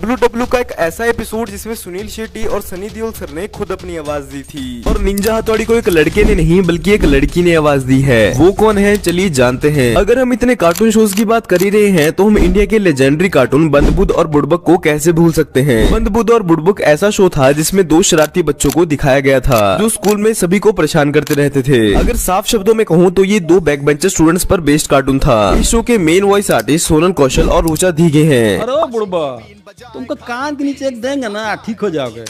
W W का एक ऐसा एपिसोड जिसमें सुनील शेट्टी और सनी देओल सर ने खुद अपनी आवाज दी थी। और निंजा हथौड़ी को एक लड़के ने नहीं बल्कि एक लड़की ने आवाज दी है। वो कौन है चलिए जानते हैं। अगर हम इतने कार्टून शोज की बात कर ही रहे हैं तो हम इंडिया के लेजेंडरी कार्टून बंदबुद और बुड़बक को कैसे भूल सकते हैं। बंदबुद और बुड़बक ऐसा शो था जिसमें दो शरारती बच्चों को दिखाया गया था जो स्कूल में सभी को परेशान करते रहते थे। अगर साफ शब्दों में कहूँ तो ये दो बैक बेंचर स्टूडेंट्स पर बेस्ड कार्टून था। इस शो के मेन वॉइस आर्टिस्ट सोनल कौशल और ऋचा धीगे हैं। अरे बुड़बा तुमको कान के नीचे एक देंगे ना ठीक हो जाओगे।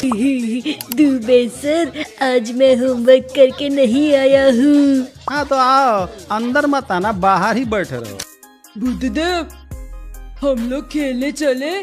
दुबे सर आज मैं होमवर्क करके नहीं आया हूँ। हाँ तो आओ अंदर मत आना बाहर ही बैठे रहो। बुद्धदेव हम लोग खेलने चले।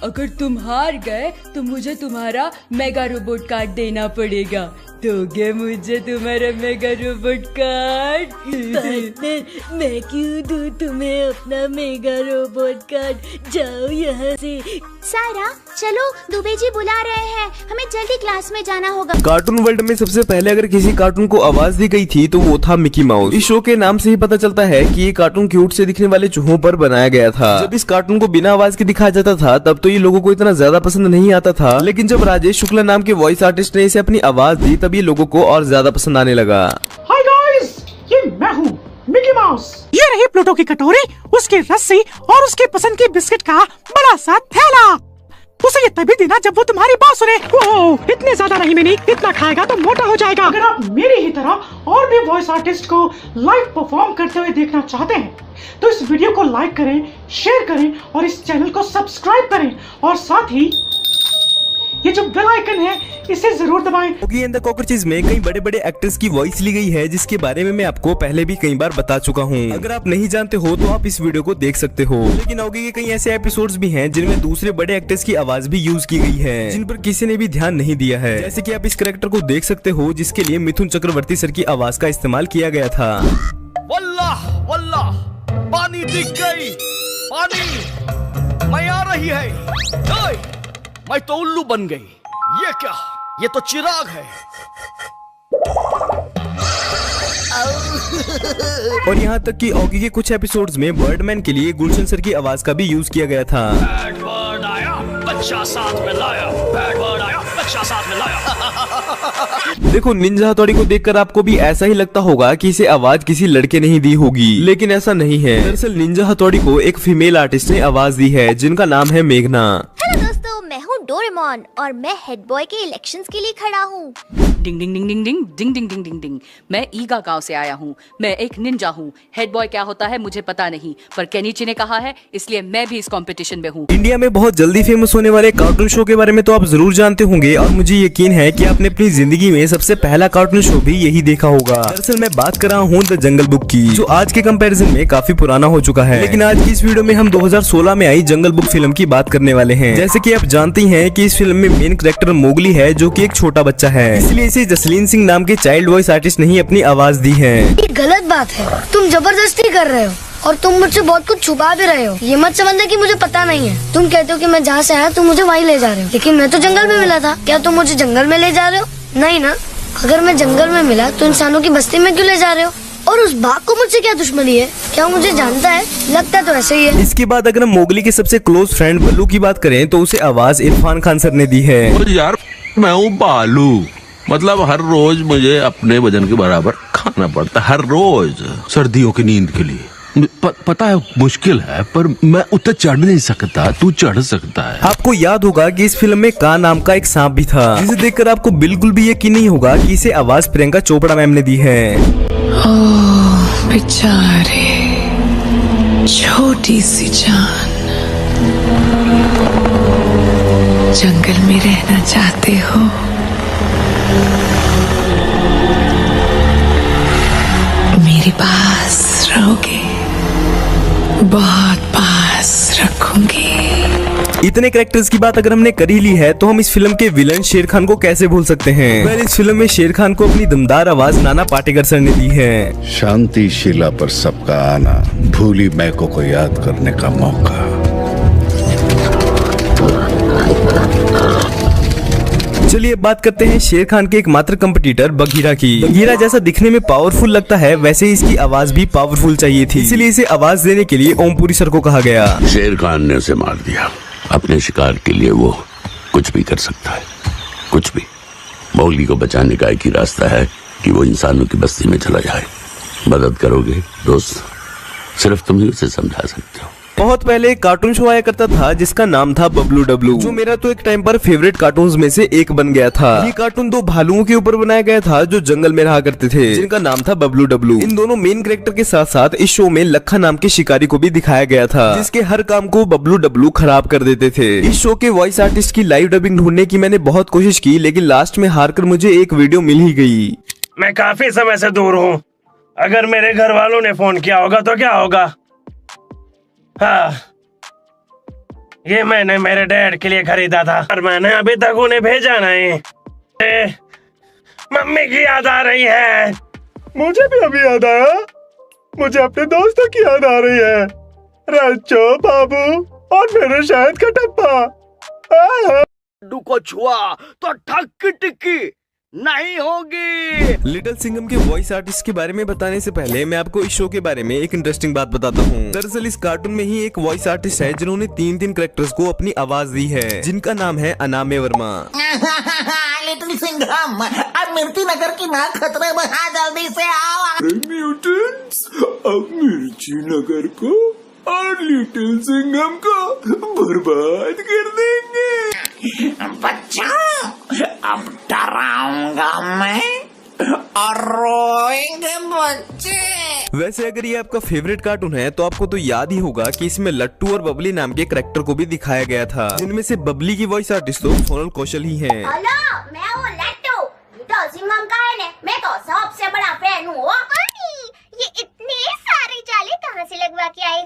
अगर तुम हार गए तो मुझे तुम्हारा मेगा रोबोट कार्ड देना पड़ेगा। दोगे मुझे तुम्हारा मेगा रोबोट कार्ड? पार्टनर मैं क्यों दूँ तुम्हें अपना मेगा रोबोट कार्ड, जाओ यहाँ से। सारा चलो दुबे जी बुला रहे हैं, हमें जल्दी क्लास में जाना होगा। कार्टून वर्ल्ड में सबसे पहले अगर किसी कार्टून को आवाज दी गई थी तो वो था मिकी माउस। इस शो के नाम से ही पता चलता है कि ये कार्टून क्यूट से दिखने वाले चूहों पर बनाया गया था। जब इस कार्टून को बिना आवाज के दिखाया जाता था तब तो ये लोगों को इतना ज्यादा पसंद नहीं आता था, लेकिन जब राजेश शुक्ला नाम के वॉइस आर्टिस्ट ने इसे अपनी आवाज दी तब ये लोगों को और ज्यादा पसंद आने लगा। हाय गाइस, ये मैं हूँ मिकी माउस। ये रही प्लूटो की कटोरी, उसकी रस्सी और उसके पसंद की बिस्किट का बड़ा सा थैला। उसे ये तभी देना जब वो तुम्हारी बात सुने। ओह, इतने ज्यादा नहीं मिनी, इतना खाएगा तो मोटा हो जाएगा। अगर आप मेरी ही तरह और भी वॉइस आर्टिस्ट को लाइव परफॉर्म करते हुए देखना चाहते हैं तो इस वीडियो को लाइक करें, शेयर करें और इस चैनल को सब्सक्राइब करें और साथ ही ये जो बेल आइकन है इसे जरूर दबाएं। ओगी एंड द कॉकरोचेस में कई बड़े बड़े एक्टर्स की वॉइस ली गई है जिसके बारे में मैं आपको पहले भी कई बार बता चुका हूँ। अगर आप नहीं जानते हो तो आप इस वीडियो को देख सकते हो। लेकिन ओगी के कई ऐसे एपिसोड्स भी हैं जिनमें दूसरे बड़े एक्टर्स की आवाज भी यूज की गई है जिन पर किसी ने भी ध्यान नहीं दिया है। जैसे कि आप इस कैरेक्टर को देख सकते हो जिसके लिए मिथुन चक्रवर्ती सर की आवाज का इस्तेमाल किया गया था। वल्लाह वल्लाह पानी दिख गई, पानी मैं आ रही है। मैं तो उल्लू बन गई। ये क्या? ये तो चिराग है। और यहाँ तक कि ओगी के कुछ एपिसोड्स में बर्डमैन के लिए गुलशन सर की आवाज का भी यूज किया गया था। बैड बर्ड आया, बच्चा साथ में लाया। बैड बर्ड आया, बच्चा साथ में लाया। देखो निंजा हथौड़ी को देखकर आपको भी ऐसा ही लगता होगा कि इसे आवाज किसी लड़के ने ही दी होगी, लेकिन ऐसा नहीं है। दरअसल निंजा हथौड़ी को एक फीमेल आर्टिस्ट ने आवाज दी है जिनका नाम है मेघना। हेलो दोस्तों, मैं हूँ डोरेमोन और मैं हेड बॉय के इलेक्शंस के लिए खड़ा हूँ। डिंग डिंग डिंग डिंग डिंग डिंग डिंग डिंग डिंग डिंग। मैं ईगा गांव से आया हूँ। मैं एक निंजा हूँ। हेड बॉय क्या होता है मुझे पता नहीं, पर केनिची ने कहा है इसलिए मैं भी इस कंपटीशन में हूँ। इंडिया में बहुत जल्दी फेमस होने वाले कार्टून शो के बारे में तो आप जरूर जानते होंगे और मुझे यकीन है कि आपने अपनी जिंदगी में सबसे पहला कार्टून शो भी यही देखा होगा। दरअसल मैं बात कर रहा हूँ द जंगल बुक की, जो आज के कंपैरिजन में काफी पुराना हो चुका है। लेकिन आज की इस वीडियो में हम 2016 में आई जंगल बुक फिल्म की बात करने वाले हैं। जैसे कि आप जानती हैं कि इस फिल्म में मेन कैरेक्टर मोगली है जो कि एक छोटा बच्चा है, इसलिए इसे जसलीन सिंह नाम के चाइल्ड वॉइस आर्टिस्ट ने ही अपनी आवाज दी है। ये गलत बात है, तुम जबरदस्ती कर रहे हो और तुम मुझसे बहुत कुछ छुपा भी रहे हो। ये मत समझना कि मुझे पता नहीं है। तुम कहते हो कि मैं जहाँ से आया तुम मुझे वहीं ले जा रहे हो, लेकिन मैं तो जंगल में मिला था। क्या तुम मुझे जंगल में ले जा रहे हो? नहीं ना। अगर मैं जंगल में मिला तो इंसानों की बस्ती में क्यों ले जा रहे हो? और उस बाघ को मुझसे क्या दुश्मनी है? क्या मुझे जानता है? लगता तो ऐसे ही है। इसके बाद अगर हम मोगली के सबसे क्लोज फ्रेंड बल्लू की बात करें तो उसे आवाज इरफान खान सर ने दी है। यार मैं हूँ बालू, मतलब हर रोज मुझे अपने वजन के बराबर खाना पड़ता है, हर रोज सर्दियों की नींद के लिए। पता है मुश्किल है पर मैं उतर चढ़ नहीं सकता, तू चढ़ सकता है। आपको याद होगा कि इस फिल्म में का नाम का एक सांप भी था जिसे देखकर आपको बिल्कुल भी यकीन नहीं होगा कि इसे आवाज प्रियंका चोपड़ा मैम ने दी है। ओह बेचारे छोटी सी जान, जंगल में रहना चाहते हो? मेरे पास रहोगे, बहुत पास रखूंगी। इतने कैरेक्टर्स की बात अगर हमने कर ही ली है तो हम इस फिल्म के विलन शेर खान को कैसे भूल सकते हैं। वेल इस फिल्म में शेर खान को अपनी दमदार आवाज नाना पाटेकर सर ने दी है। शांति शिला पर सबका आना, भूली मैको को याद करने का मौका। चलिए बात करते हैं शेर खान के एकमात्र कंपटीटर बघीरा की। बघीरा जैसा दिखने में पावरफुल लगता है वैसे ही इसकी आवाज भी पावरफुल चाहिए थी, इसीलिए इसे आवाज देने के लिए ओमपुरी सर को कहा गया। शेर खान ने उसे मार दिया, अपने शिकार के लिए वो कुछ भी कर सकता है, कुछ भी। मौगली को बचाने का एक ही रास्ता है कि वो इंसानों की बस्ती में चला जाए। मदद करोगे दोस्त? सिर्फ तुम ही उसे समझा सकते हो। बहुत पहले एक कार्टून शो आया करता था जिसका नाम था बबलू डब्लू, जो मेरा तो एक टाइम पर फेवरेट कार्टून्स में से एक बन गया था। ये कार्टून दो भालुओं के ऊपर बनाया गया था जो जंगल में रहा करते थे, जिनका नाम था बबलू डब्लू। इन दोनों मेन कैरेक्टर के साथ साथ इस शो में लखा नाम के शिकारी को भी दिखाया गया था, जिसके हर काम को बबलू डब्लू खराब कर देते थे। इस शो के वॉइस आर्टिस्ट की लाइव डबिंग ढूंढने की मैंने बहुत कोशिश की, लेकिन लास्ट में हार कर मुझे एक वीडियो मिल ही गई। मैं काफी समय से दूर हूँ। अगर मेरे घर वालों ने फोन किया होगा तो क्या होगा? हाँ, ये मैंने मेरे डैड के लिए खरीदा था और मैंने अभी तक उन्हें भेजा नहीं। मम्मी की याद आ रही है। मुझे भी अभी याद आया। मुझे अपने दोस्तों की याद आ रही है, रच्चो, बाबू और मेरे शायद का टप्पा। को छुआ तो ठक टिक्की नहीं होगी। लिटिल सिंघम के वॉइस आर्टिस्ट के बारे में बताने से पहले मैं आपको इस शो के बारे में एक इंटरेस्टिंग बात बताता हूँ। दरअसल इस कार्टून में ही एक वॉइस आर्टिस्ट है जिन्होंने तीन कैरेक्टर्स को अपनी आवाज दी है, जिनका नाम है अनामे वर्मा। लिटिल सिंघम, अब मिर्ची नगर की नाक खतरे में है, जल्दी से आओ। म्यूटेंट्स अब मिर्ची नगर को और लिटिल सिंघम को बर्बाद कर देंगे। बच्चों, अब डराऊंगा मैं और रोएंगे बच्चे। वैसे अगर ये आपका फेवरेट कार्टून है तो आपको तो याद ही होगा कि इसमें लट्टू और बबली नाम के कैरेक्टर को भी दिखाया गया था, जिनमें से बबली की वॉइस आर्टिस्ट तो सोनल कौशल ही हैं। हेलो, मैं हूँ लट्टू। लिटिल सिंघम का है ने, मैं तो सबसे बड़ा फैन हूँ। ये इतने सारे जाले कहाँ से लगवा के आए?